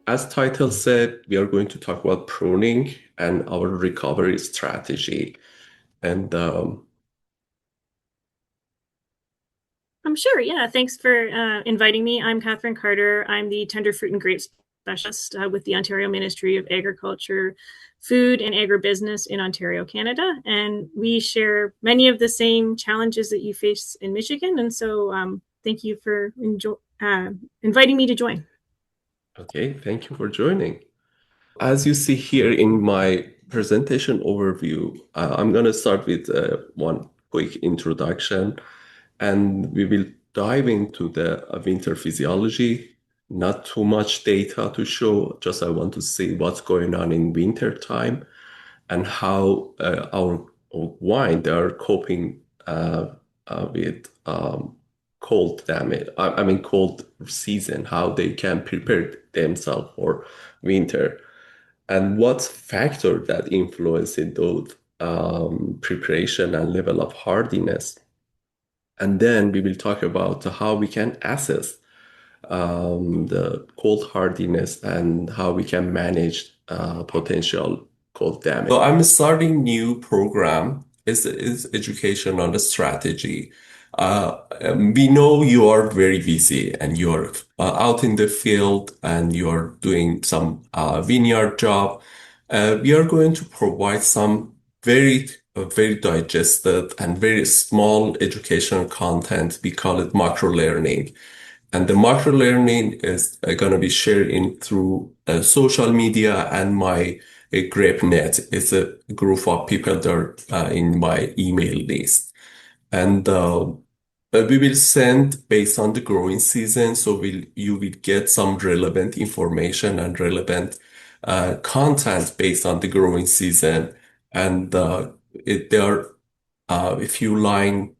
as title said, we are going to talk about pruning and our recovery strategy. And I'm sure. Yeah. Thanks for inviting me. I'm Catherine Carter. I'm the tender fruit and grape specialist with the Ontario Ministry of Agriculture, Food and Agribusiness in Ontario, Canada. And we share many of the same challenges that you face in Michigan. And so thank you for inviting me to join. okay, thank you for joining. As you see here in my presentation overview, I'm going to start with one quick introduction, and we will dive into the winter physiology. Not too much data to show, just I want to see what's going on in winter time and how our wine they are coping with cold damage. I mean cold season, how they can prepare themselves for winter, and what factor that influence in those preparation and level of hardiness. And then we will talk about how we can assess the cold hardiness and how we can manage potential cold damage. So I'm starting new program. Is education on the strategy. We know you are very busy and you're out in the field and you're doing some vineyard job. We are going to provide some very digested and very small educational content. We call it macro learning. And the micro learning is going to be shared in through social media and my GrapeNet. It's a group of people that are in my email list. And but we will send based on the growing season. So you will get some relevant information and relevant content based on the growing season. And there are a few line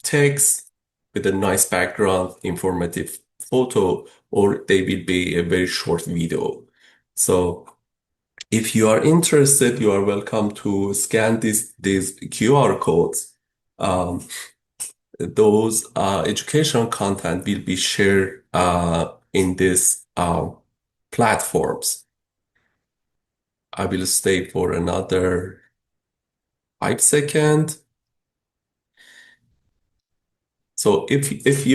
text with a nice background, informative photo, or they will be a very short video. So if you are interested, you are welcome to scan these QR codes. Um, those educational content will be shared in these platforms. I will stay for another 5 seconds. So if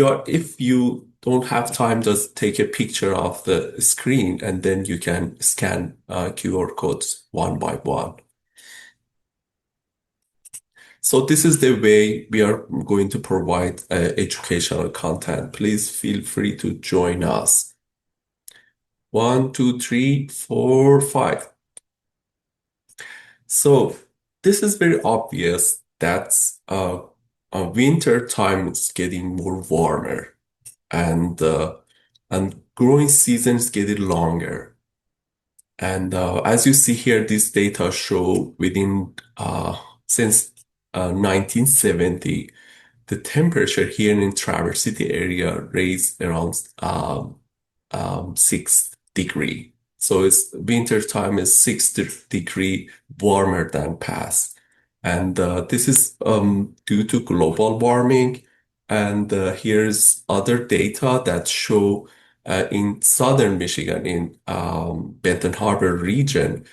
you don't have time, just take a picture of the screen and then you can scan QR codes one by one. So this is the way we are going to provide educational content. Please feel free to join us. 1, 2, 3, 4, 5. So this is very obvious that winter time is getting more warmer and growing seasons getting longer. And as you see here, this data show within since 1970, the temperature here in Traverse City area raised around 6 degree. So it's winter time is 6 degree warmer than past. And this is due to global warming. And here's other data that show in southern Michigan, in Benton Harbor region,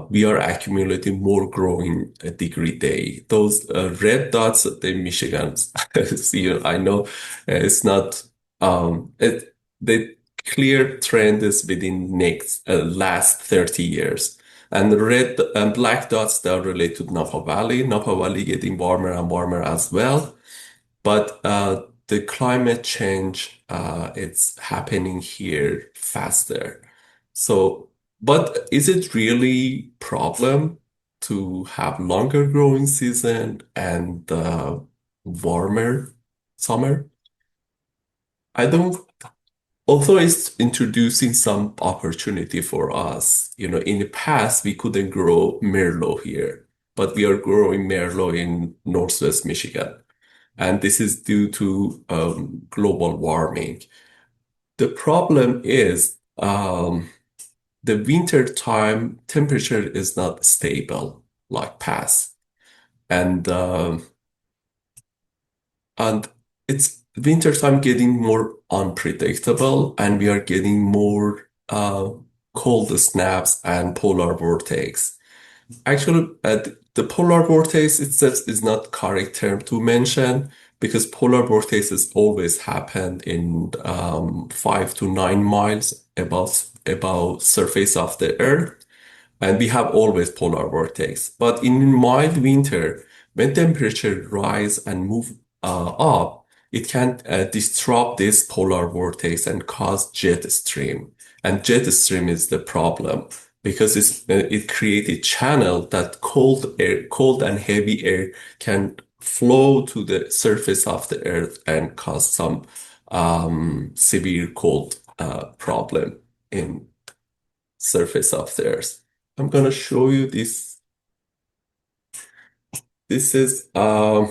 we are accumulating more growing degree day. Those red dots, the Michigans. See, I know it's not the clear trend is within next last 30 years. And the red and black dots that are related to Napa Valley. Napa Valley getting warmer and warmer as well. But the climate change, it's happening here faster. So, but is it really problem to have longer growing season and warmer summer? I don't, although it's introducing some opportunity for us. In the past, we couldn't grow Merlot here, but we are growing Merlot in Northwest Michigan. And this is due to global warming. The problem is the winter time temperature is not stable like past, and and it's winter time getting more unpredictable, and we are getting more uh, cold snaps and polar vortex. Actually, the polar vortex itself is not correct term to mention because polar vortices always happen in 5 to 9 miles above surface of the Earth, and we have always polar vortex. But in mild winter, when temperature rise and move up, it can disrupt this polar vortex and cause jet stream. And jet stream is the problem because it creates a channel that cold and heavy air can flow to the surface of the earth and cause some severe cold problem in surface of the earth. I'm gonna show you this. This is a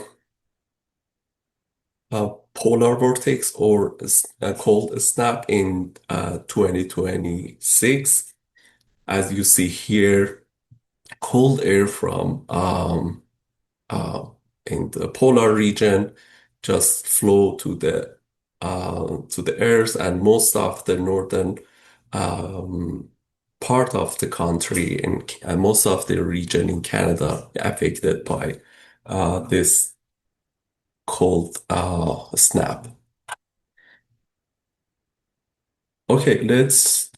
polar vortex or a cold snap in 2026. As you see here, cold air from uh, in the polar region just flow to the earth, and most of the northern um, part of the country and most of the region in Canada affected by this cold snap. Okay, let's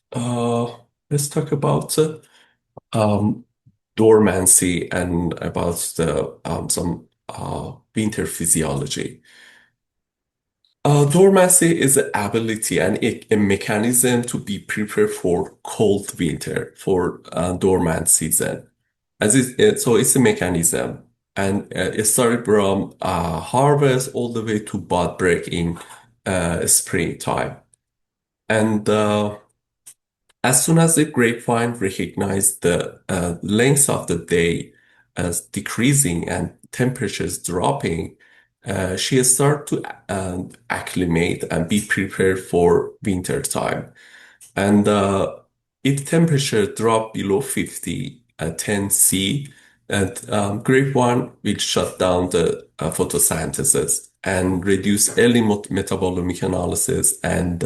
talk about um, dormancy and about the some winter physiology. Dormancy is an ability and a mechanism to be prepared for cold winter, for dormant season. So it's a mechanism, and it started from harvest all the way to bud break in springtime. And as soon as the grapevine recognized the length of the day as decreasing and temperatures dropping, she started to acclimate and be prepared for winter time. And if temperature drop below 50 at 10 C, and grapevine will shut down the photosynthesis and reduce early metabolomic analysis and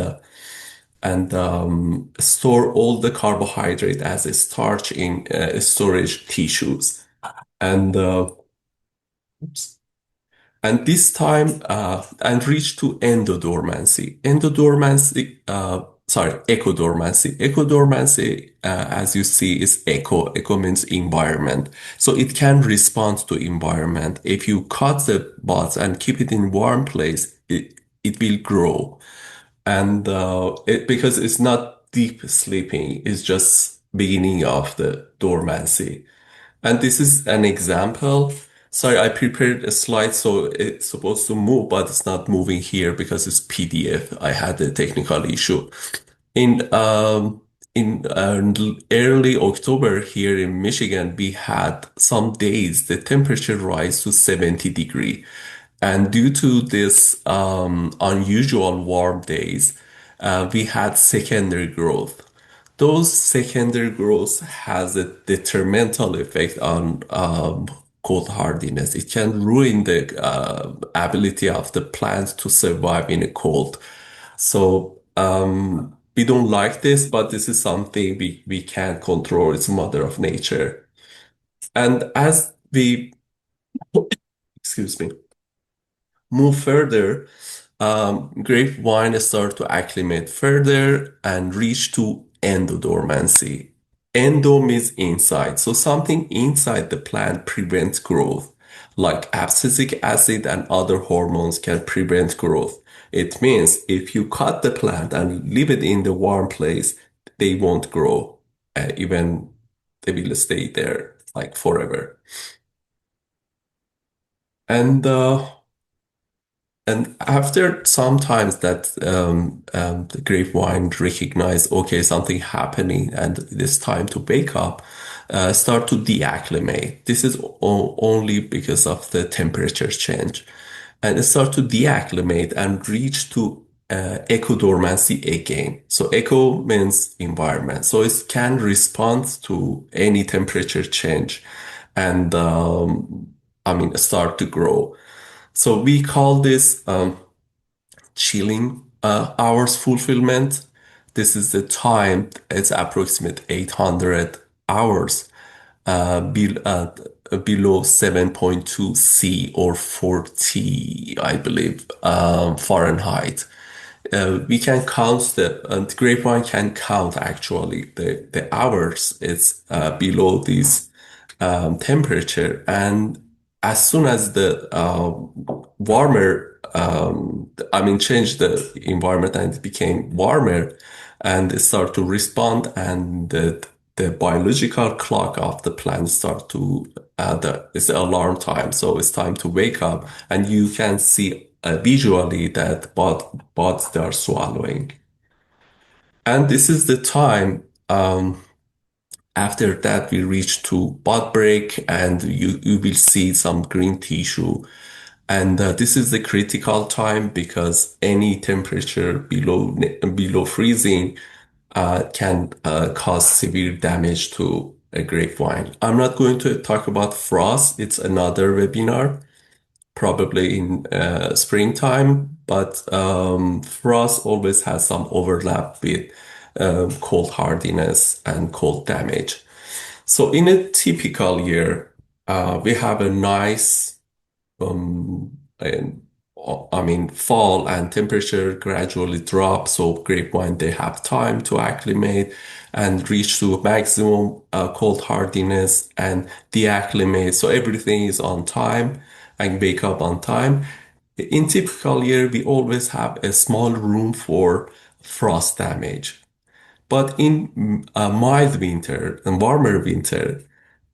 store all the carbohydrate as a starch in storage tissues. And oops. And this time and reach to endodormancy. Ecodormancy. Ecodormancy, as you see, is eco. Eco means environment. So it can respond to environment. If you cut the buds and keep it in warm place, it will grow. And because it's not deep sleeping, it's just beginning of the dormancy. And this is an example. Sorry, I prepared a slide so it's supposed to move, but it's not moving here because it's PDF. I had a technical issue. In early October here in Michigan, we had some days the temperature rise to 70 degree. And due to this unusual warm days, we had secondary growth. Those secondary growths has a detrimental effect on cold hardiness. It can ruin the ability of the plants to survive in a cold. So we don't like this, but this is something we can't control. It's mother of nature. And as we, excuse me, move further, grapevine start to acclimate further and reach to endodormancy. Endo means inside. So something inside the plant prevents growth, like abscisic acid and other hormones can prevent growth. It means if you cut the plant and leave it in the warm place, they won't grow. Even they will stay there like forever. And after sometimes that the grapevine recognize, okay, something happening and it is time to wake up, start to deacclimate. This is only because of the temperature change. And it start to deacclimate and reach to ecodormancy again. So eco means environment. So it can respond to any temperature change and start to grow. So we call this chilling hours fulfillment. This is the time, it's approximate 800 hours be, below 7.2 C or 40, I believe, Fahrenheit. We can count the grapevine can count actually the hours it's below this temperature. And as soon as the warmer, change the environment and it became warmer and it start to respond and the biological clock of the plant start to it's the alarm time. So it's time to wake up and you can see visually that buds they are swallowing. And this is the time after that we reach to bud break and you will see some green tissue. And this is the critical time because any temperature below freezing can cause severe damage to a grapevine. I'm not going to talk about frost. It's another webinar, probably in springtime, but frost always has some overlap with cold hardiness and cold damage. So in a typical year, we have a nice and fall and temperature gradually drop. So grapevine, they have time to acclimate and reach to maximum cold hardiness and deacclimate. So everything is on time and wake up on time. In typical year, we always have a small room for frost damage. But in a mild winter and warmer winter,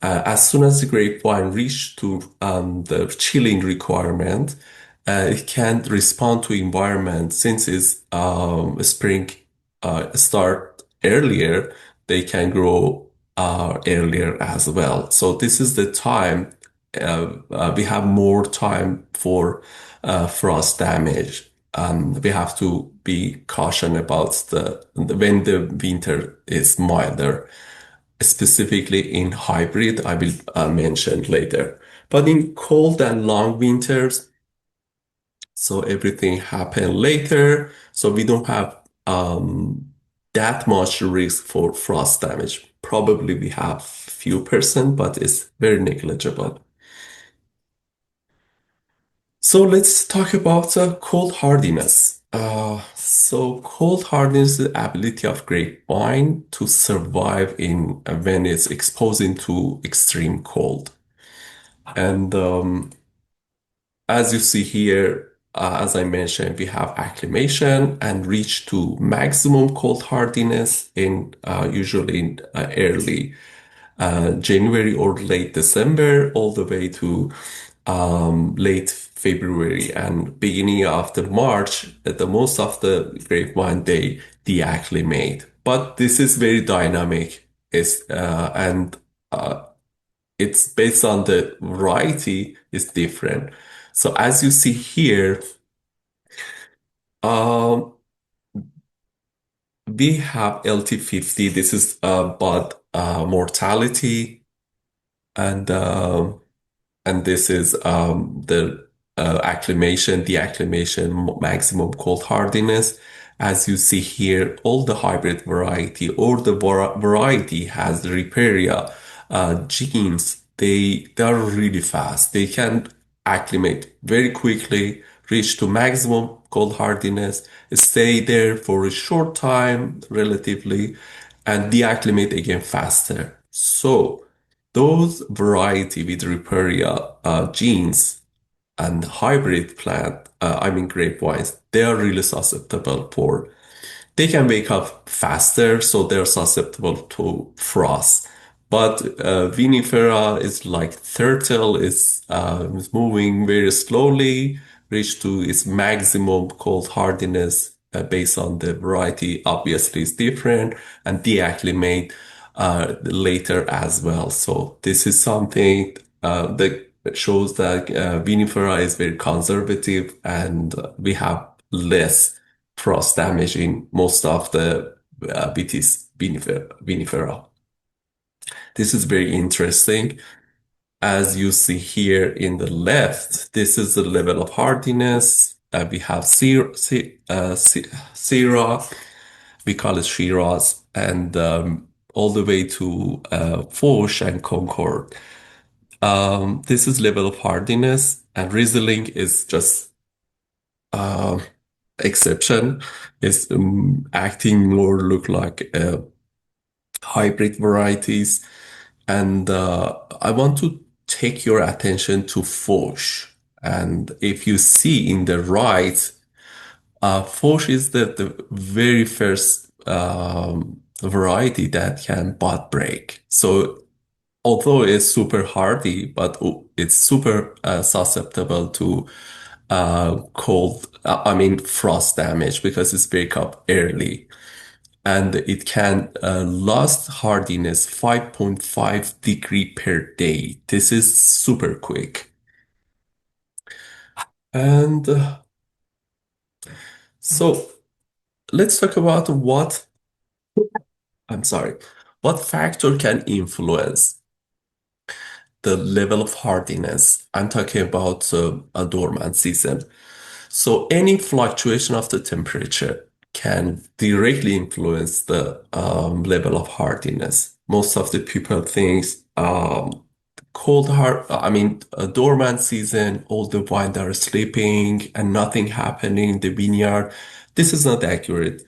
as soon as the grapevine reach to the chilling requirement, it can respond to environment since it's spring start earlier, they can grow earlier as well. So this is the time we have more time for frost damage. And we have to be caution about when the winter is milder, specifically in hybrid, I will mention later. But in cold and long winters, so everything happen later, so we don't have that much risk for frost damage. Probably we have few percent, but it's very negligible. So let's talk about cold hardiness. So cold hardiness is the ability of grapevine to survive in when it's exposing to extreme cold. And as you see here, as I mentioned, we have acclimation and reach to maximum cold hardiness in usually in early January or late December, all the way to late February and beginning of the March. The most of the grapevine they deacclimate, but this is very dynamic. And it's based on the variety is different. So as you see here, um, we have LT50. This is bud mortality, and this is the acclimation, deacclimation, maximum cold hardiness. As you see here, all the hybrid variety or the variety has the Riparia genes. They are really fast. They can acclimate very quickly, reach to maximum cold hardiness, stay there for a short time relatively, and deacclimate again faster. So those variety with Riparia genes and hybrid plant, grapevines, they are really susceptible for they can wake up faster, so they're susceptible to frost. But vinifera is like turtle, is moving very slowly, reach to its maximum cold hardiness based on the variety. Obviously, is different and deacclimate later as well. So this is something that shows that vinifera is very conservative and we have less frost damage in most of the Vitis vinifera. This is very interesting. As you see here in the left, this is the level of hardiness. We have Syrah, We call it Shiraz, and all the way to Foch and Concord. This is level of hardiness, and Riesling is just uh, exception. It's acting more look like hybrid varieties. And I want to take your attention to Foch. And if you see in the right, Foch is the very first variety that can bud break. So although it's super hardy, but it's super susceptible to cold, I mean frost damage because it's break up early. And it can last hardiness 5.5 degree per day. This is super quick. And so let's talk about I'm sorry, what factor can influence the level of hardiness. I'm talking about a dormant season. So any fluctuation of the temperature can directly influence the level of hardiness. Most of the people think I mean, a dormant season, all the vines are sleeping and nothing happening in the vineyard. This is not accurate.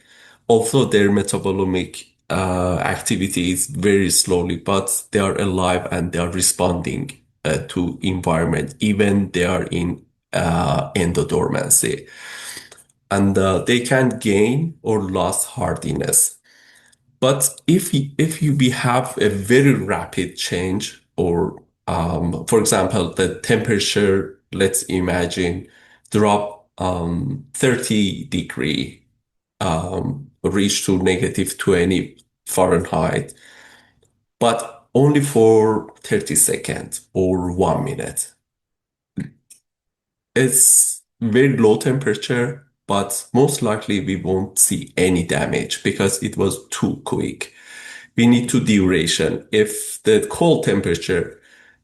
Although their metabolomic activity is very slowly, but they are alive and they are responding to environment, even they are in endodormancy. And they can gain or lose hardiness. But we have a very rapid change, or for example, the temperature, let's imagine, drop 30 degree, reach to negative 20 Fahrenheit, but only for 30 seconds or 1 minute. It's very low temperature, but most likely we won't see any damage because it was too quick. We need to duration. If the cold temperature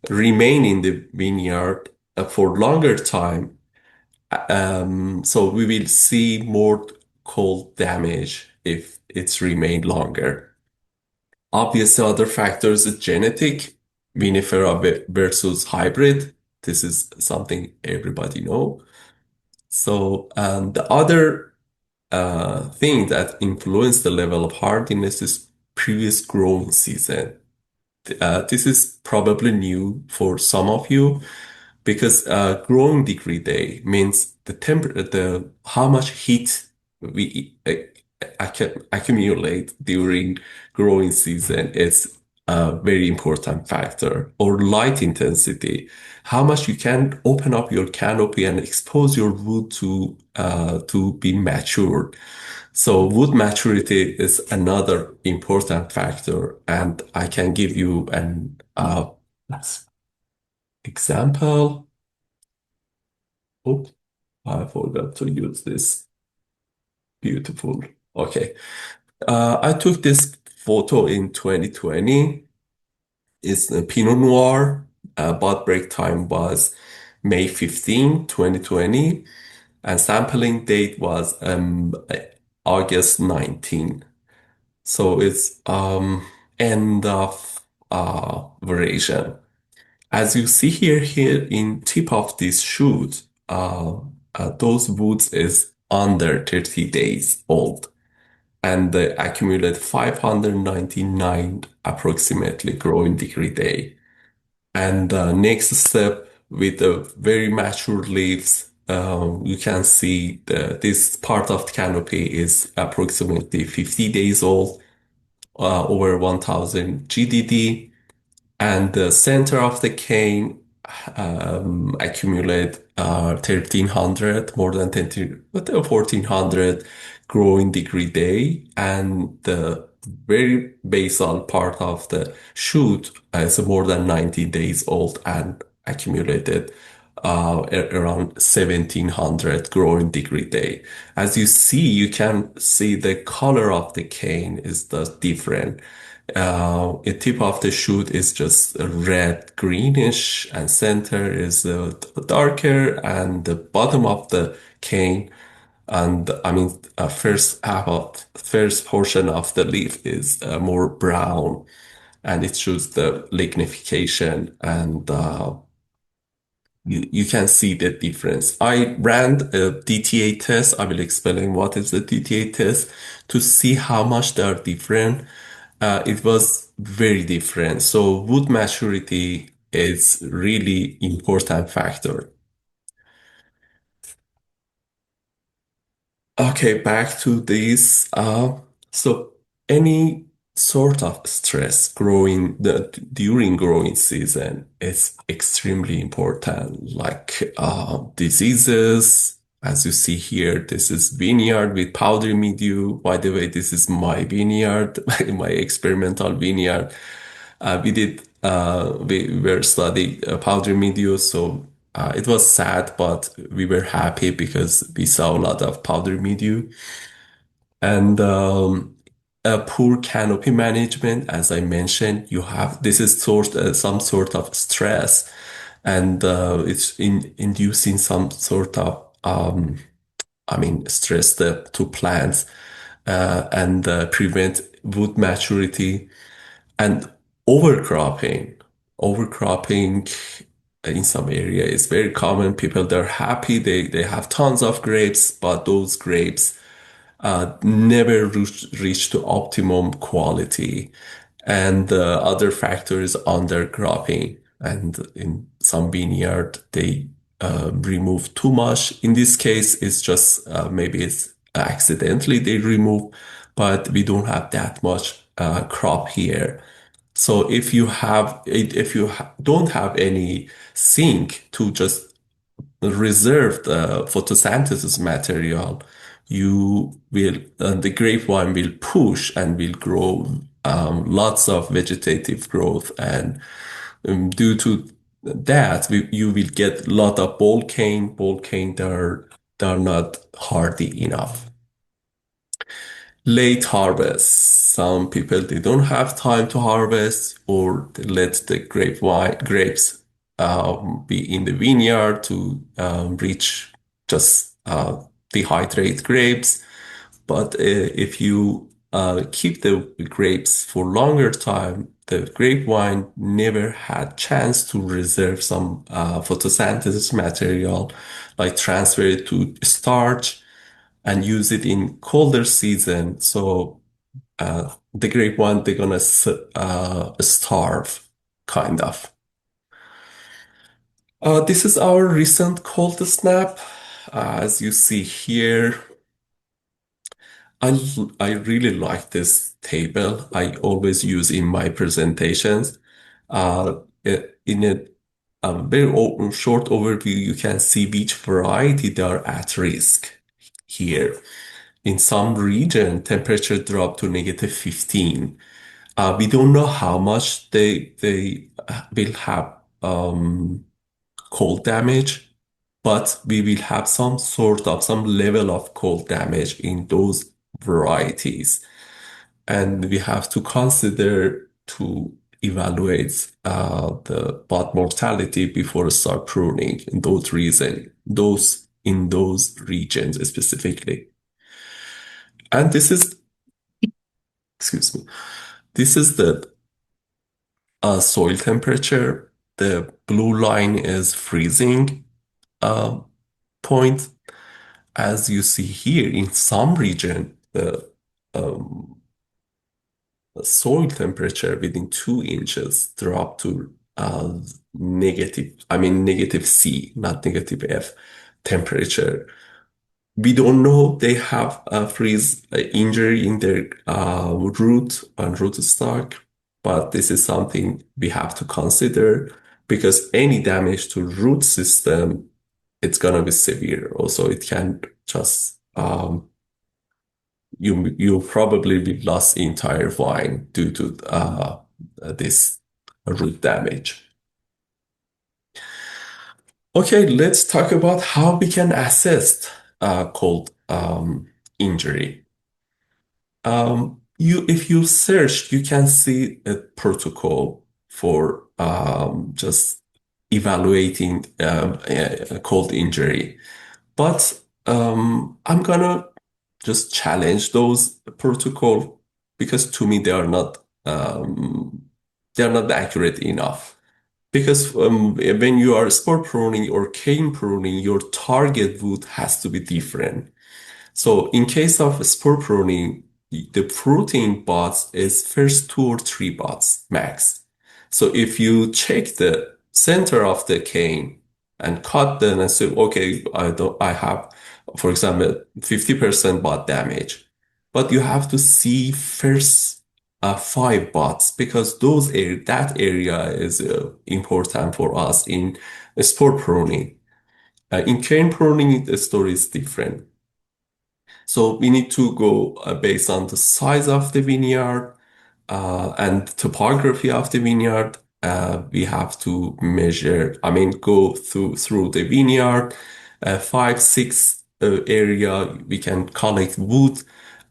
remain in the vineyard for longer time, so we will see more cold damage if it's remained longer. Obviously, other factors is genetic, vinifera versus hybrid. This is something everybody know. So, the other thing that influence the level of hardiness is previous growing season. This is probably new for some of you because growing degree day means the how much heat we accumulate during growing season is a very important factor. Or light intensity, how much you can open up your canopy and expose your wood to be matured. So wood maturity is another important factor, and I can give you an example. Oh, I forgot to use this. Beautiful. Okay. I took this photo in 2020. It's a Pinot Noir. Bud break time was May 15, 2020, and sampling date was August 19. So it's end of variation. As you see here in tip of this shoot, those woods is under 30 days old, and they accumulate 599 approximately growing degree day. And next step with the very mature leaves, you can see this part of the canopy is approximately 50 days old, over 1000 GDD. And the center of the cane accumulate 1300, more than 10, but 1400 growing degree day, and the very basal part of the shoot is more than 90 days old and accumulated around 1700 growing degree day. As you see, you can see the color of the cane is the different. The tip of the shoot is just red greenish, and center is darker, and the bottom of the cane And I mean, first portion of the leaf is more brown, and it shows the lignification, and you can see the difference. I ran a DTA test. I will explain what is the DTA test to see how much they are different. It was very different. So wood maturity is really important factor. Okay, back to this. So any sort of stress during growing season is extremely important, like diseases. As you see here, this is vineyard with powdery mildew. By the way, this is my vineyard, my experimental vineyard. We were studying powder media, so it was sad, but we were happy because we saw a lot of powder media and a poor canopy management. As I mentioned, this is some sort of stress, and it's inducing some sort of stress to plants and prevent wood maturity. And overcropping, overcropping in some area is very common. People, they're happy, they have tons of grapes, but those grapes never reach to optimum quality. And the other factor is undercropping. And in some vineyard, they remove too much. In this case, it's just maybe it's accidentally they remove, but we don't have that much crop here. So if you don't have any sink to just reserve the photosynthesis material, the grapevine will push and will grow lots of vegetative growth, and due to that, you will get a lot of ball cane. Ball cane, they're not hardy enough. Late harvest. Some people they don't have time to harvest, or they let the grapes be in the vineyard to reach just dehydrate grapes. But if you keep the grapes for longer time, the grapevine never had chance to reserve some photosynthesis material, like transfer it to starch and use it in colder season. So the grapevine, they're gonna starve, kind of. This is our recent cold snap. As you see here, I really like this table. I always use in my presentations. In a very short overview, you can see which variety they are at risk here. In some region, temperature dropped to -15. We don't know how much they will have cold damage, but we will have some level of cold damage in those varieties. And we have to consider to evaluate the bud mortality before start pruning in those regions specifically. And excuse me, this is the soil temperature. The blue line is freezing uh, point. As you see here, in some region, um, the soil temperature within 2 inches dropped to negative C, not negative F temperature. We don't know they have a freeze injury in their root and rootstock, but this is something we have to consider because any damage to root system, it's gonna be severe. Also, it can just you probably will lose the entire vine due to this root damage. Okay, let's talk about how we can assess cold injury. If you search, you can see a protocol for just evaluating a cold injury. But I'm gonna just challenge those protocol because to me they are not accurate enough. Because when you are spore pruning or cane pruning, your target wood has to be different. So in case of spore pruning, the fruiting buds is first 2 or 3 buds max. So if you check the center of the cane and cut them and say, okay, I have, for example, 50% bud damage, but you have to see first 5 buds because that area is important for us in spore pruning. In cane pruning, the story is different. So we need to go based on the size of the vineyard and topography of the vineyard. We have to measure, I mean, go through the vineyard, 5, 6 area. We can collect wood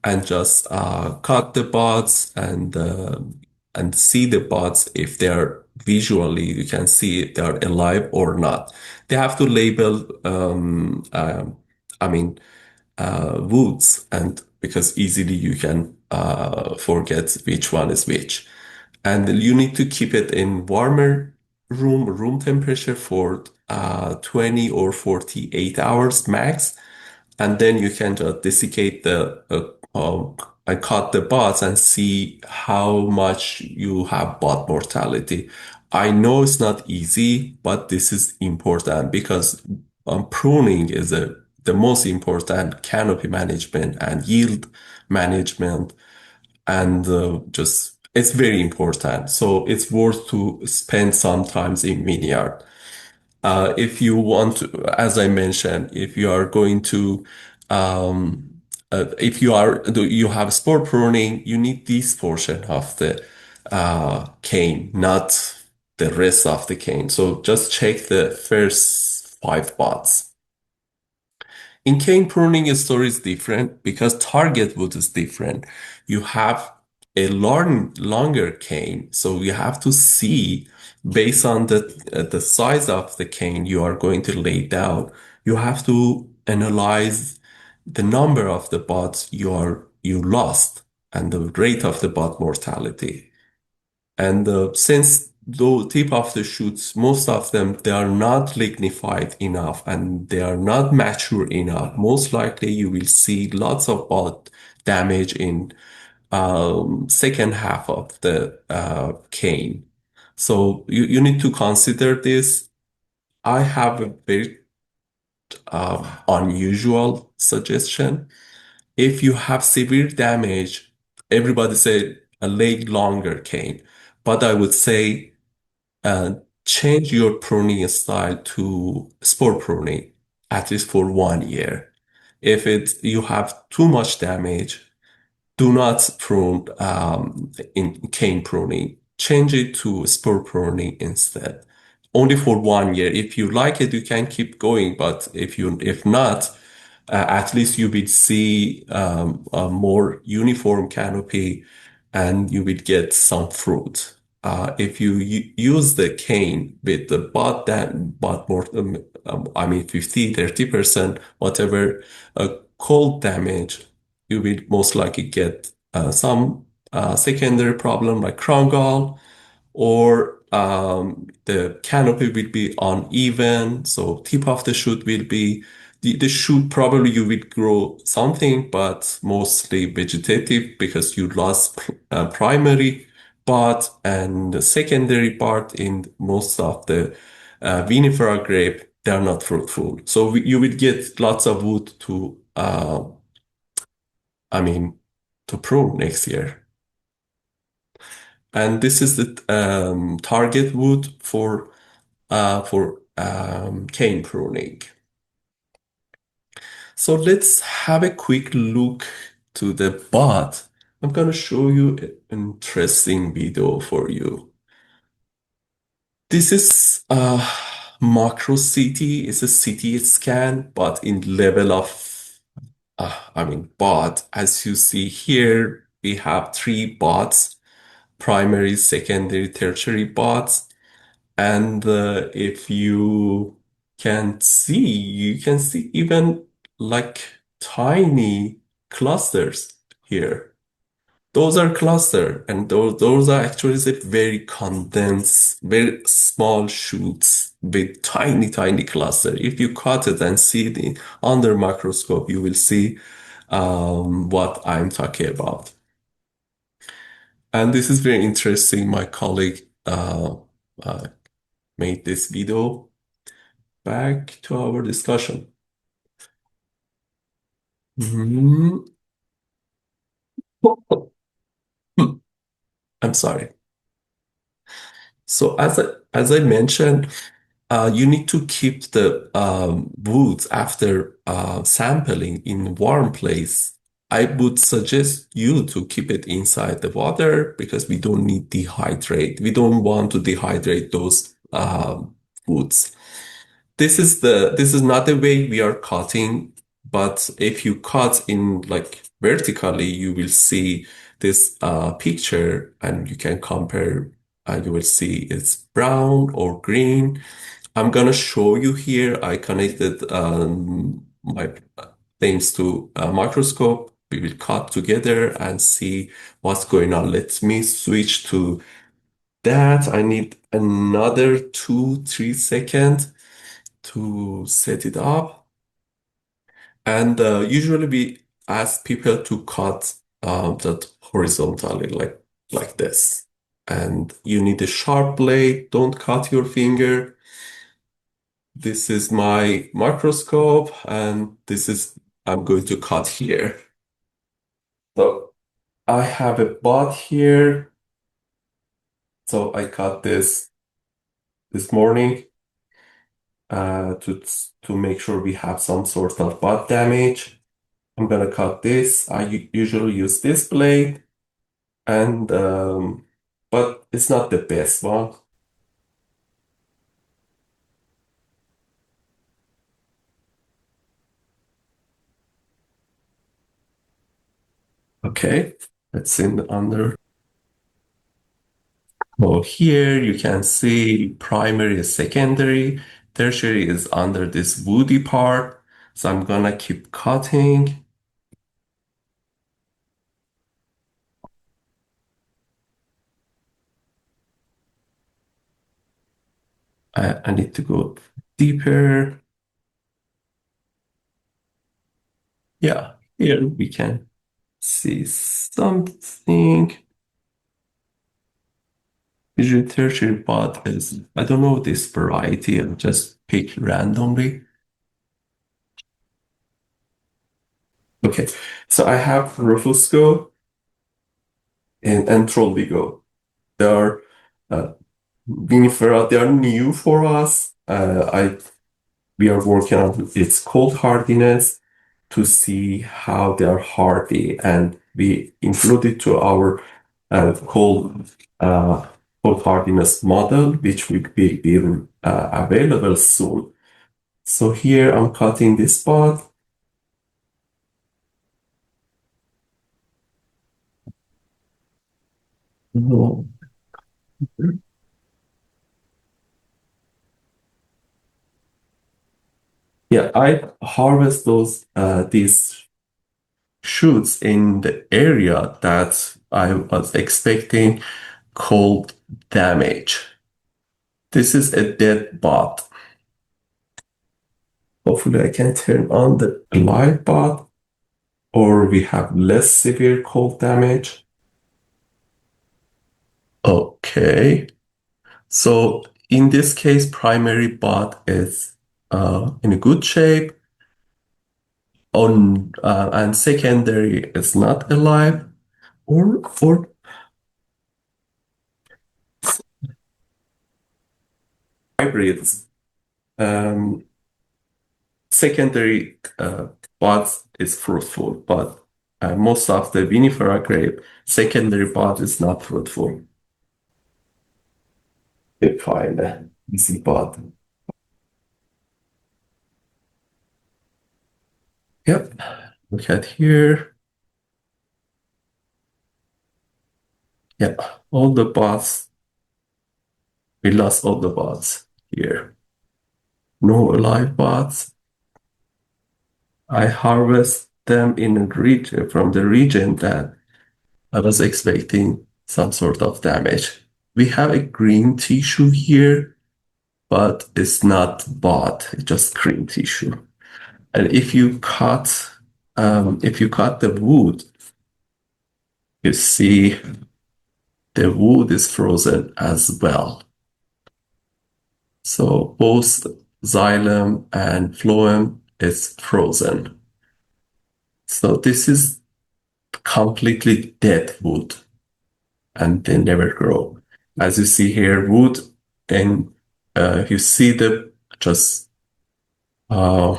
and just cut the buds and see the buds if they're visually, you can see if they're alive or not. They have to label, I mean woods and because easily you can forget which one is which. And you need to keep it in warmer room temperature for 20 or 48 hours max. And then you can just desiccate and cut the buds and see how much you have bud mortality. I know it's not easy, but this is important because pruning is the most important canopy management and yield management, and just it's very important. So it's worth to spend some times in vineyard. If you want to, as I mentioned, if you are going to, if you have spore pruning, you need this portion of the cane, not the rest of the cane. So just check the first 5 buds. In cane pruning, story is different because target wood is different. You have a longer cane, so you have to see based on the size of the cane you are going to lay down. You have to analyze the number of the buds you lost and the rate of the bud mortality. And since the tip of the shoots, most of them, they are not lignified enough and they are not mature enough. Most likely you will see lots of bud damage in second half of the cane. So you need to consider this. I have a very unusual suggestion. If you have severe damage, everybody say a leg longer cane. But I would say uh, change your pruning style to spore pruning, at least for 1 year. If you have too much damage, do not prune in cane pruning. Change it to spur pruning instead. Only for 1 year. If you like it, you can keep going. But if not, at least you will see a more uniform canopy and you will get some fruit. If you use the cane with the bud more, I mean 50, 30%, whatever, cold damage, you will most likely get some secondary problem like crown gall, or the canopy will be uneven. So tip of the shoot will be the shoot probably you will grow something, but mostly vegetative because you lost primary part and the secondary part in most of the vinifera grape. They are not fruitful. So you will get lots of wood to I mean, to prune next year. And this is the target wood for cane pruning. So let's have a quick look to the bud. I'm gonna show you an interesting video for you. This is a macro CT. It's a CT scan, but in level of I mean, bud. As you see here, we have 3 buds: primary, secondary, tertiary buds. And if you can see even like tiny clusters here. Those are cluster, and those are actually very condensed, very small shoots with tiny cluster. If you cut it and see it under microscope, you will see what I'm talking about. And this is very interesting. My colleague uh, made this video. Back to our discussion. Mhm. I'm sorry. So as I mentioned, you need to keep the woods after sampling in warm place. I would suggest you to keep it inside the water because we don't need dehydrate. We don't want to dehydrate those woods. This is not the way we are cutting, but if you cut in like vertically, you will see this picture and you can compare and you will see it's brown or green. I'm gonna show you here. I connected my things to a microscope. We will cut together and see what's going on. Let me switch to that. I need another 2, 3 seconds to set it up. And usually we ask people to cut that horizontally, like this. And you need a sharp blade. Don't cut your finger. This is my microscope, and this is I'm going to cut here. So I have a bud here. So I cut this morning to make sure we have some sort of bud damage. I'm gonna cut this. I usually use this blade, and but it's not the best one. Okay, it's in under. Oh, here you can see primary is secondary, tertiary is under this woody part. So I'm gonna keep cutting. I need to go deeper. Yeah, here we can see something. Usually tertiary pot is, I don't know this variety, I'll just pick randomly. Okay, so I have Rufusco and Trolligo. They are vinifera, they are new for us. We are working on its cold hardiness to see how they are hardy, and we include it to our cold cold hardiness model, which will be available soon. So here I'm cutting this part. No. Yeah, I harvest these shoots in the area that I was expecting cold damage. This is a dead bot. Hopefully I can turn on the live bot or we have less severe cold damage. Okay. So in this case, primary bot is in a good shape on and secondary is not alive or hybrids. Um, Secondary bud is fruitful, but most of the vinifera grape secondary bud is not fruitful. They find an easy bud. Yep. Look at here. Yeah, all the buds. We lost all the buds here. No alive buds. I harvest them in a region from the region that I was expecting some sort of damage. We have a green tissue here, but it's not bought, it's just green tissue. And if you cut the wood, you see the wood is frozen as well. So both xylem and phloem is frozen. So this is completely dead wood and they never grow. As you see here, wood, then you see the just uh,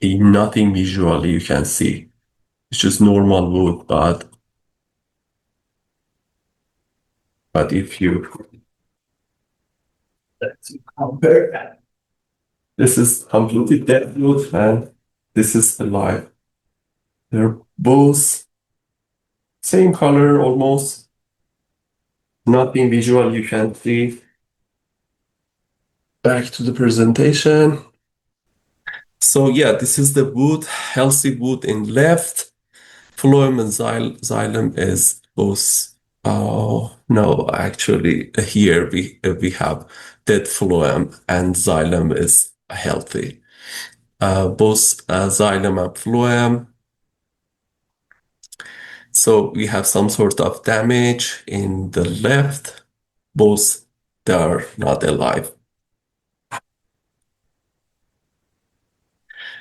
nothing visually you can see. It's just normal wood, but if you let's compare, this is completely dead wood and this is alive. They're both same color almost. Nothing visual you can see. Back to the presentation. So yeah, this is the wood, healthy wood in left. Phloem and xylem is both. No, actually, here we have dead phloem and xylem is healthy. Both xylem and phloem. So we have some sort of damage in the left. Both they are not alive.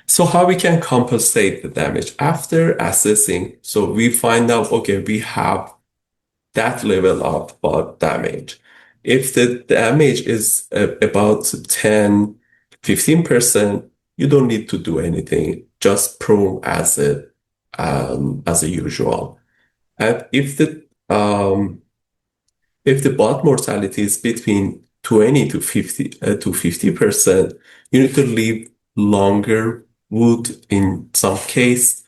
So how we can compensate the damage after assessing? So we find out, okay, we have that level of damage. If the damage is about 10, 15%, you don't need to do anything. Just prune as a usual. And if the bud mortality is between 20 to 50%, you need to leave longer wood in some case.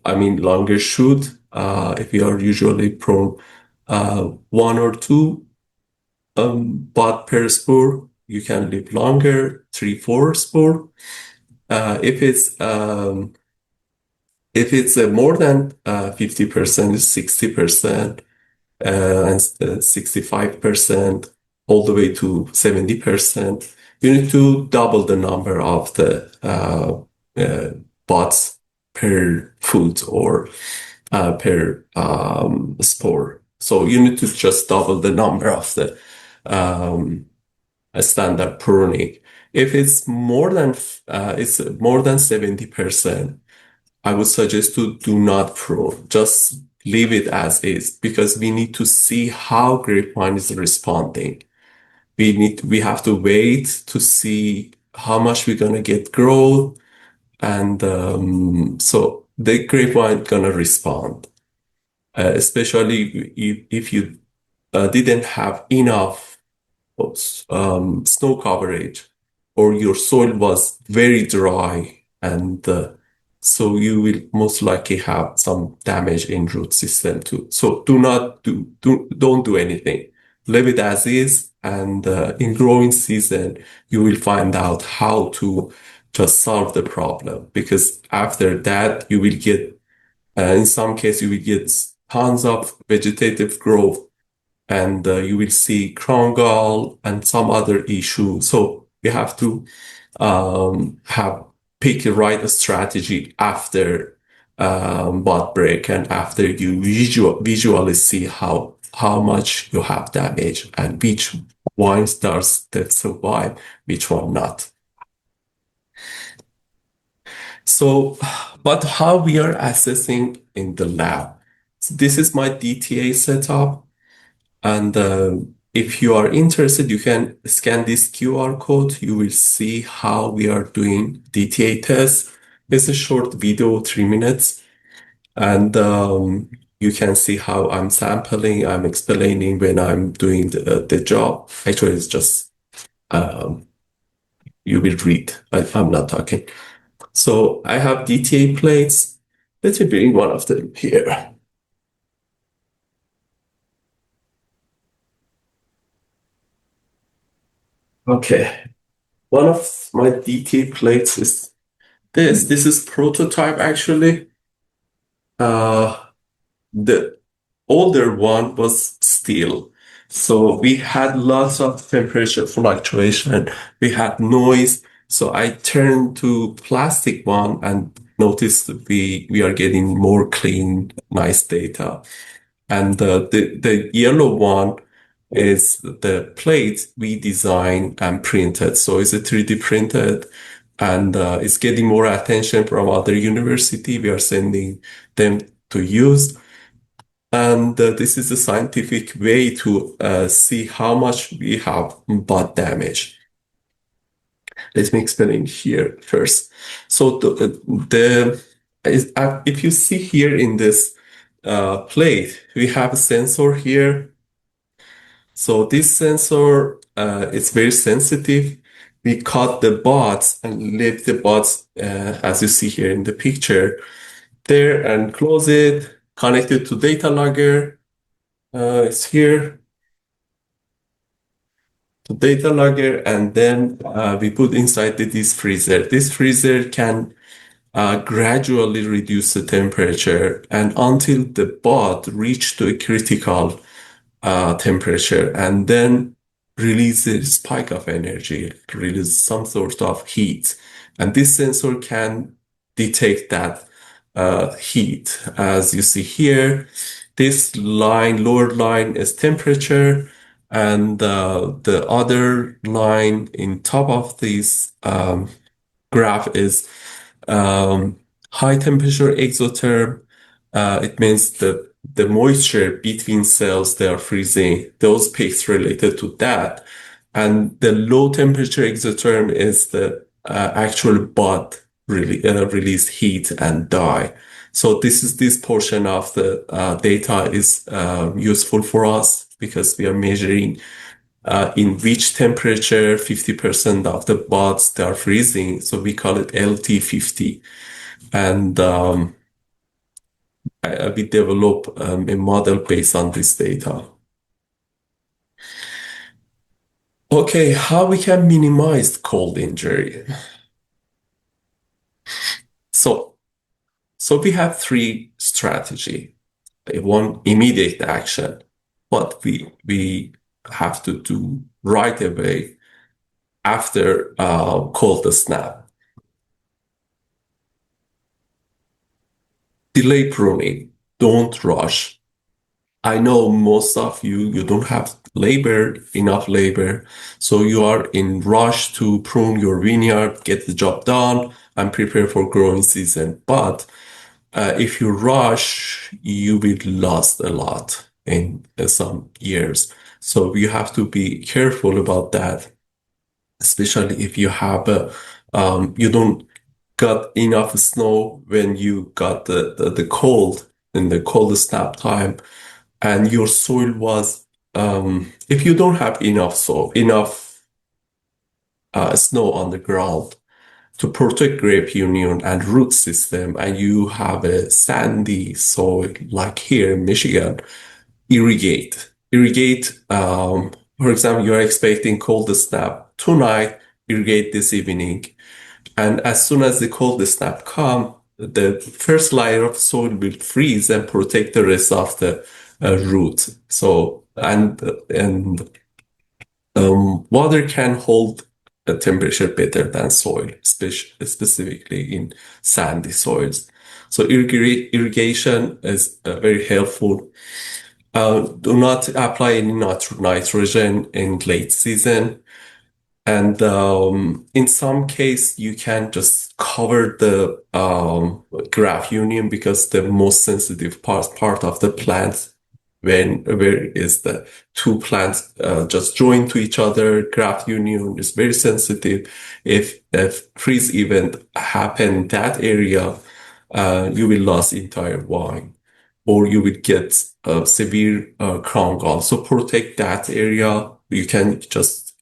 I mean, longer shoot. If you are usually prone one or two bud per spore, you can leave longer, 3, 4 spore. If it's more than 50%, 60%, and 65%, all the way to 70%, you need to double the number of the bots per foot or per spore. So you need to just double the number of the standard pruning. If it's more than 70%, I would suggest to do not prune. Just leave it as is because we need to see how grapevine is responding. We have to wait to see how much we're gonna get growth, and so the grapevine gonna respond. Especially if you didn't have enough snow coverage or your soil was very dry and so you will most likely have some damage in root system too. So don't do anything. Leave it as is, and in growing season you will find out how to just solve the problem, because after that you will get in some case you will get tons of vegetative growth, and you will see crown gall and some other issue. So you have to have pick the right strategy after bud break and after you visually see how much you have damage and which wines does that survive, which one not. So, but how we are assessing in the lab? So this is my DTA setup. And if you are interested, you can scan this QR code. You will see how we are doing DTA tests. It's a short video, 3 minutes. And you can see how I'm sampling, I'm explaining when I'm doing the job. Actually, it's just, you will read. I'm not talking. So I have DTA plates. Let me bring one of them here. Okay. One of my DTA plates is This is prototype actually. Uh, the older one was steel. So we had lots of temperature fluctuation. We had noise. So I turned to plastic one and noticed we are getting more clean, nice data. And the yellow one is the plate we designed and printed. So it's a 3D printed and it's getting more attention from other university. We are sending them to use. And this is a scientific way to see how much we have bud damage. Let me explain here first. So if you see here in this plate, we have a sensor here. So this sensor is very sensitive. We cut the buds and leave the buds, as you see here in the picture, there and close it, connect it to data logger. It's here, to data logger, and then we put inside this freezer. This freezer can gradually reduce the temperature and until the bud reach to a critical temperature and then release a spike of energy, release some sort of heat. And this sensor can detect that heat. As you see here, this line, lower line is temperature, and the other line in top of this graph is um, high temperature exotherm. It means the moisture between cells they are freezing, those peaks related to that. And the low temperature exotherm is the actual bud release heat and die. So this portion of the data is useful for us because we are measuring in which temperature 50% of the buds they are freezing. So we call it LT50. And we develop a model based on this data. Okay, how we can minimize cold injury? So, so we have three strategy. One, immediate action, what we have to do right away after cold snap. Delay pruning. Don't rush. I know most of you don't have enough labor, so you are in rush to prune your vineyard, get the job done, and prepare for growing season. But if you rush, you will lose a lot in some years. So you have to be careful about that, especially if you have you don't got enough snow when you got the cold in the cold snap time and your soil was if you don't have enough snow on the ground to protect grape union and root system and you have a sandy soil like here in Michigan, irrigate for example you're expecting cold snap tonight, irrigate this evening, and as soon as the cold snap come, the first layer of soil will freeze and protect the rest of the root. So, and water can hold a temperature better than soil, specifically in sandy soils. So irrigation is very helpful. Do not apply any nitrogen in late season. And in some case, you can just cover the graph union because the most sensitive part of the plant, where is the two plants just joined to each other, graph union is very sensitive. If freeze event happen in that area, you will lose entire vine or you will get severe crown gall. So protect that area. You can just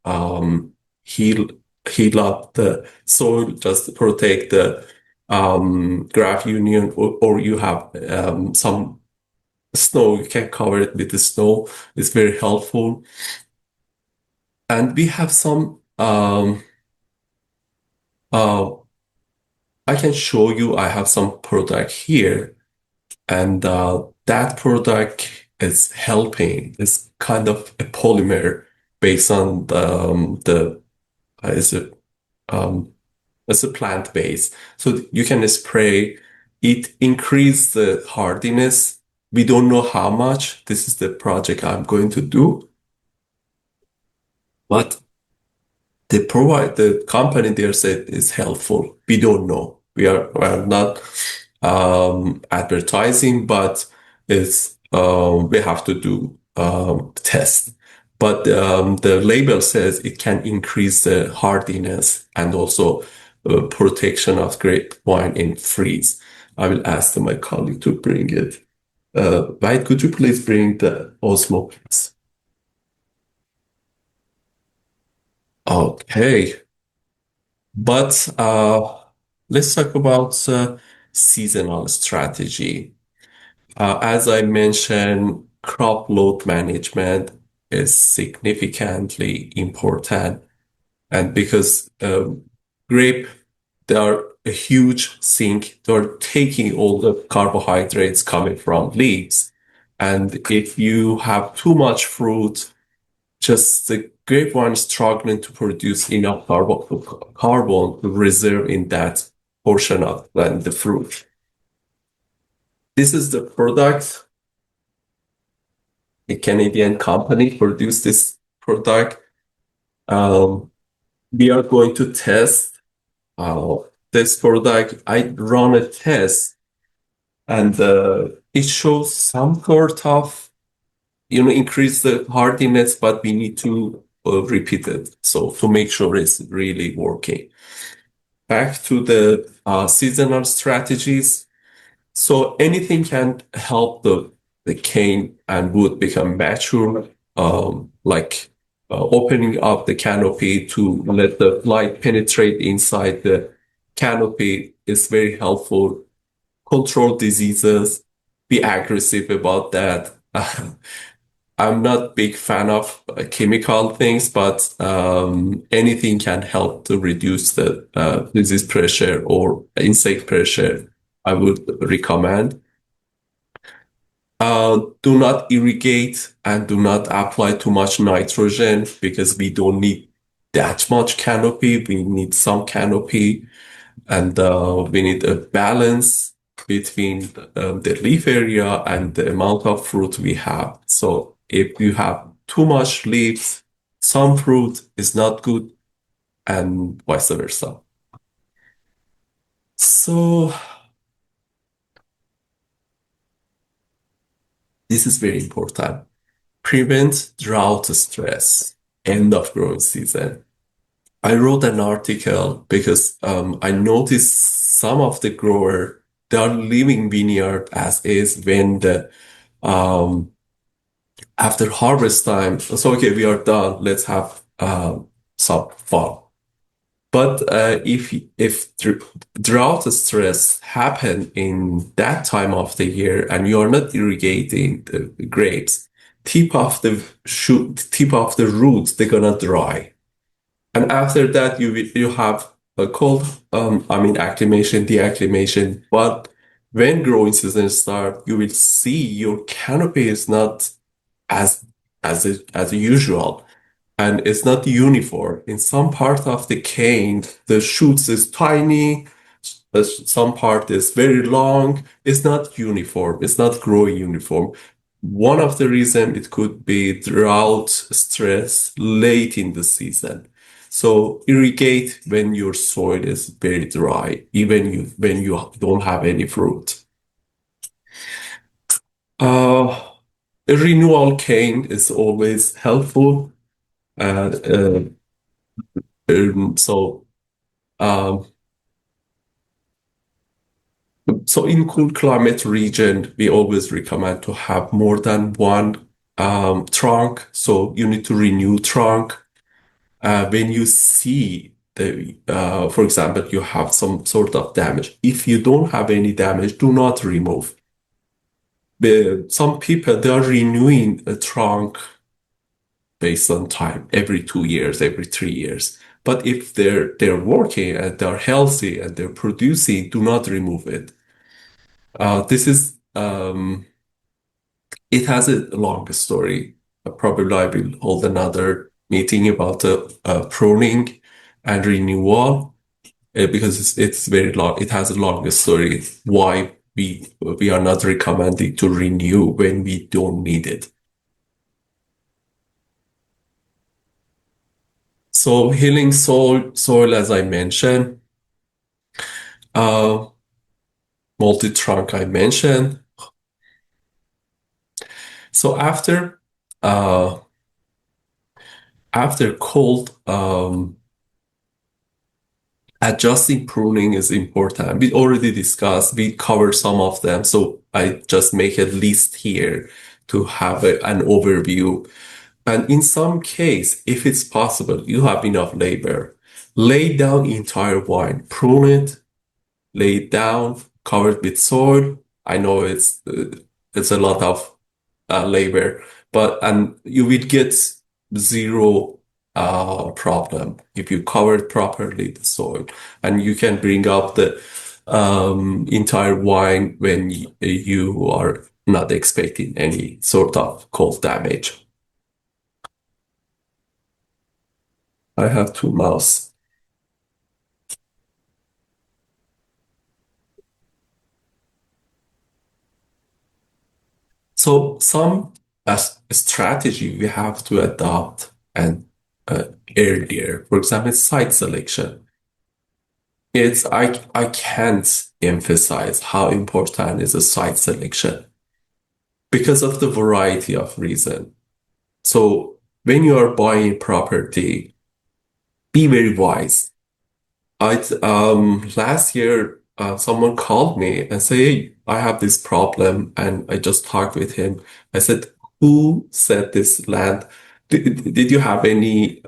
heal up the soil, just protect the graph union, or you have some snow, you can cover it with the snow. It's very helpful. And we have some uh, I can show you, I have some product here, and that product is helping. It's kind of a polymer based on the is it it's a plant base. So you can spray it, increase the hardiness. We don't know how much. This is the project I'm going to do, but the company there said is helpful. We don't know. We are not advertising, but it's we have to do test. But the label says it can increase the hardiness and also protection of grapevine in freeze. I will ask my colleague to bring it. White, could you please bring the Osmo, please? Okay. But let's talk about seasonal strategy. As I mentioned, crop load management is significantly important. And because grape, they are a huge sink, they're taking all the carbohydrates coming from leaves. And if you have too much fruit, just the grapevine is struggling to produce enough carbon to reserve in that portion of the fruit. This is the product. A Canadian company produced this product. Um, we are going to test uh, this product. I run a test, and it shows some sort of increase the hardiness, but we need to repeat it. So to make sure it's really working. Back to the seasonal strategies. So anything can help the cane and wood become mature, like opening up the canopy to let the light penetrate inside the canopy is very helpful. Control diseases, be aggressive about that. I'm not big fan of chemical things, but anything can help to reduce the disease pressure or insect pressure. I would recommend. Do not irrigate and do not apply too much nitrogen because we don't need that much canopy. We need some canopy, and we need a balance between the leaf area and the amount of fruit we have. So if you have too much leaves, some fruit is not good, and vice versa. So this is very important. Prevent drought stress, end of growing season. I wrote an article because I noticed some of the grower, they are leaving vineyard as is when the after harvest time. So okay, we are done. Let's have some fun. But if drought stress happen in that time of the year and you are not irrigating the grapes, tip of the roots, they're gonna dry. And after that, you have a cold, acclimation, deacclimation. But when growing season start, you will see your canopy is not as as usual, and it's not uniform. In some part of the cane, the shoots is tiny. Some part is very long. It's not uniform. It's not growing uniform. One of the reasons it could be drought stress late in the season. So irrigate when your soil is very dry, even when you don't have any fruit. Uh, a renewal cane is always helpful. Uh, uh, so um, So in cool climate region, we always recommend to have more than one trunk. So you need to renew trunk. When you see for example, you have some sort of damage. If you don't have any damage, do not remove. Some people, they are renewing a trunk based on time, every 2 years, every 3 years. But if they're working and they're healthy and they're producing, do not remove it. This is it has a long story. Probably I will hold another meeting about pruning and renewal because it's very long. It has a long story why we are not recommending to renew when we don't need it. So healing soil as I mentioned, uh, multi-trunk I mentioned. So uh, after cold, adjusting pruning is important. We already discussed, we covered some of them. So I just make a list here to have an overview. And in some case, if it's possible, you have enough labor, lay down entire vine, prune it, lay it down, cover it with soil. I know it's a lot of labor, but and you will get zero problem if you cover it properly the soil, and you can bring up the entire vine when you are not expecting any sort of cold damage. I have two mouse. So some strategy we have to adopt and earlier. For example, site selection. I can't emphasize how important is a site selection because of the variety of reason. So when you are buying property, be very wise. I last year someone called me and say, "Hey, I have this problem," and I just talked with him. I said, "Who said this land? Did you have any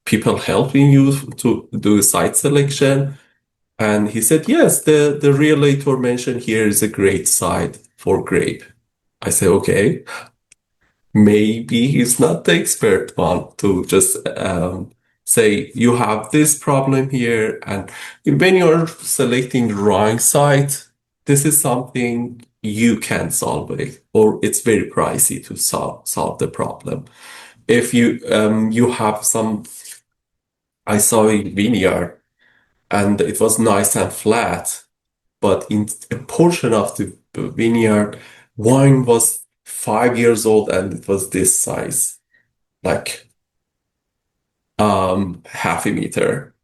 people helping you to do site selection?" And he said, "Yes, the realtor mentioned here is a great site for grape." I said, "Okay." Maybe he's not the expert one to just say you have this problem here. And when you're selecting the wrong site, this is something you can solve it, or it's very pricey to solve the problem. If you have some, I saw a vineyard and it was nice and flat, but in a portion of the vineyard, wine was 5 years old and it was this size, like half a meter.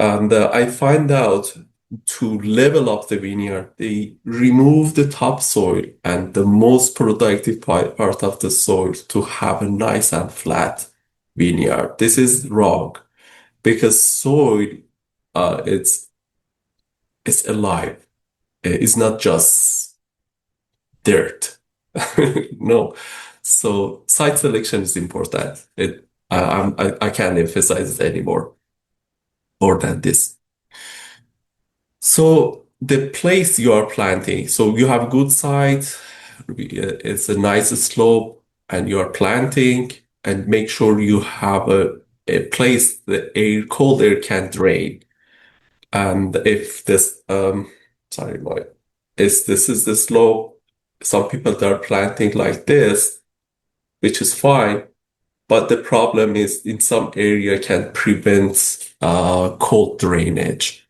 And I find out to level up the vineyard, they remove the topsoil and the most productive part of the soil to have a nice and flat vineyard. This is wrong because soil, it's alive. It's not just dirt. No. So site selection is important. I can't emphasize it anymore more than this. So the place you are planting, so you have a good site, it's a nice slope, and you are planting, and make sure you have a place the cold air can drain. And if this, sorry, this is the slope, some people that are planting like this, which is fine, but the problem is in some area can prevent cold drainage.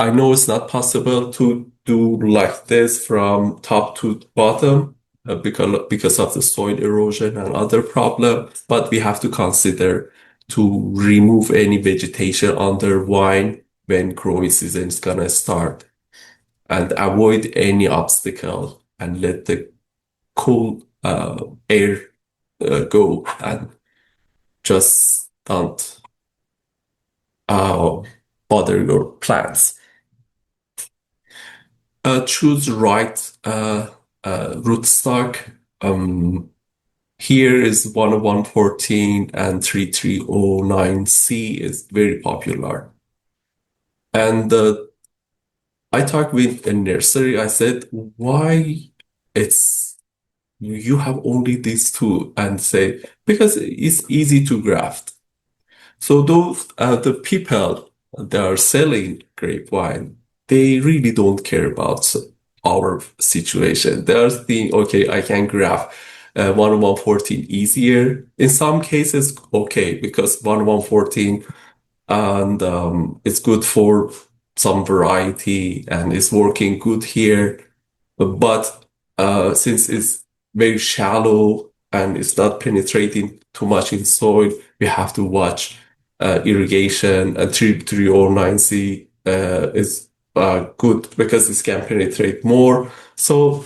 I know it's not possible to do like this from top to bottom because of the soil erosion and other problem, but we have to consider to remove any vegetation under vine when growing season is gonna start and avoid any obstacle and let the cool air go and just don't uh, bother your plants. Choose right rootstock. Here is 10114 and 3309C is very popular. And I talked with a nursery. I said, why it's you have only these two? And say, because it's easy to graft. So those the people that are selling grapevine, they really don't care about our situation. They're thinking, okay, I can grab 114 easier. In some cases, okay, because 114 and it's good for some variety and it's working good here. But since it's very shallow and it's not penetrating too much in soil, we have to watch irrigation. And 309C is good because it can penetrate more. So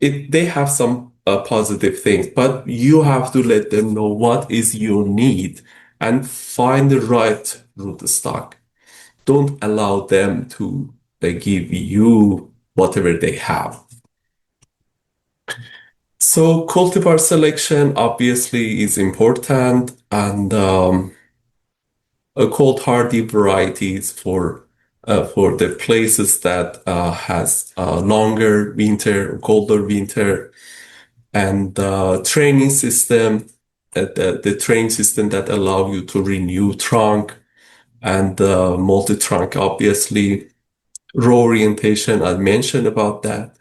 they have some positive things, but you have to let them know what is your need and find the right rootstock. Don't allow them to give you whatever they have. So cultivar selection obviously is important, and a cold hardy varieties for the places that has longer winter, colder winter, and training system, the training system that allow you to renew trunk and multi-trunk, obviously. Row orientation, I mentioned about that.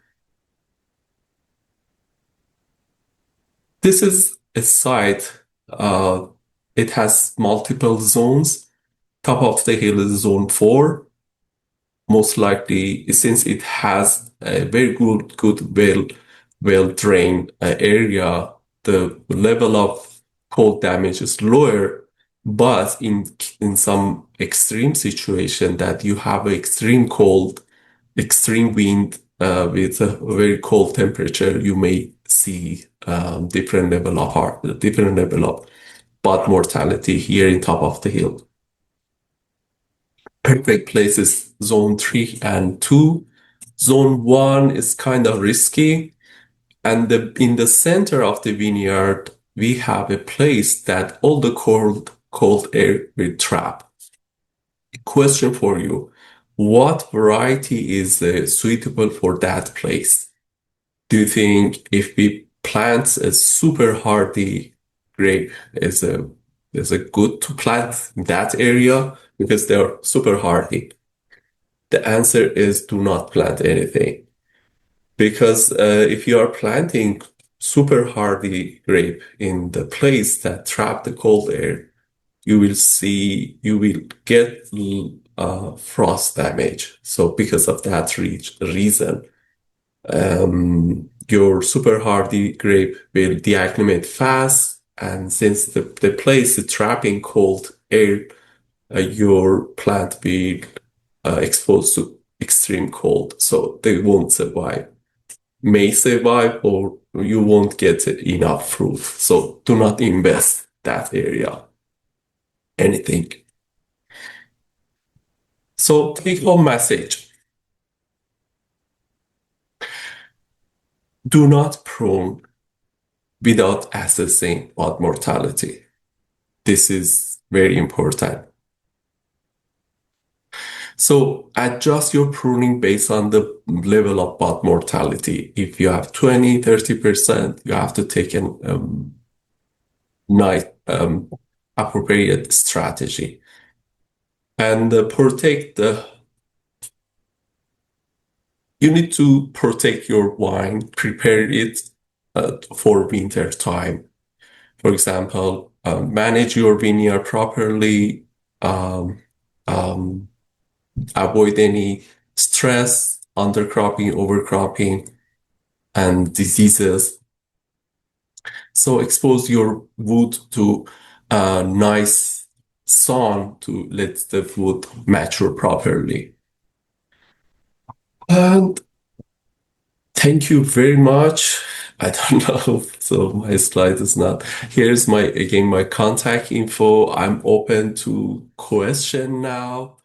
This is a site. It has multiple zones. Top of the hill is zone 4. Most likely, since it has a very well drained area, the level of cold damage is lower. But in some extreme situation that you have extreme cold, extreme wind with a very cold temperature, you may see different level of bud mortality here in top of the hill. Perfect places zone 3 and 2. Zone 1 is kind of risky. And in the center of the vineyard, we have a place that all the cold air will trap. Question for you. What variety is suitable for that place? Do you think if we plant a super hardy grape is a good to plant in that area because they're super hardy? The answer is do not plant anything because if you are planting super hardy grape in the place that trap the cold air, you will get frost damage. So because of that reason, your super hardy grape will deacclimate fast. And since the place is trapping cold air, your plant will exposed to extreme cold. So they won't survive. May survive or you won't get enough fruit. So do not invest that area. Anything. So take home message. Do not prune without assessing bud mortality. This is very important. So adjust your pruning based on the level of bud mortality. If you have 20, 30%, you have to take an nice appropriate strategy. And you need to protect your wine, prepare it for winter time. For example, manage your vineyard properly, avoid any stress, undercropping, overcropping, and diseases. So expose your wood to nice sun to let the wood mature properly. And thank you very much. I don't know, so my slide is not. Here's my contact info. I'm open to question now.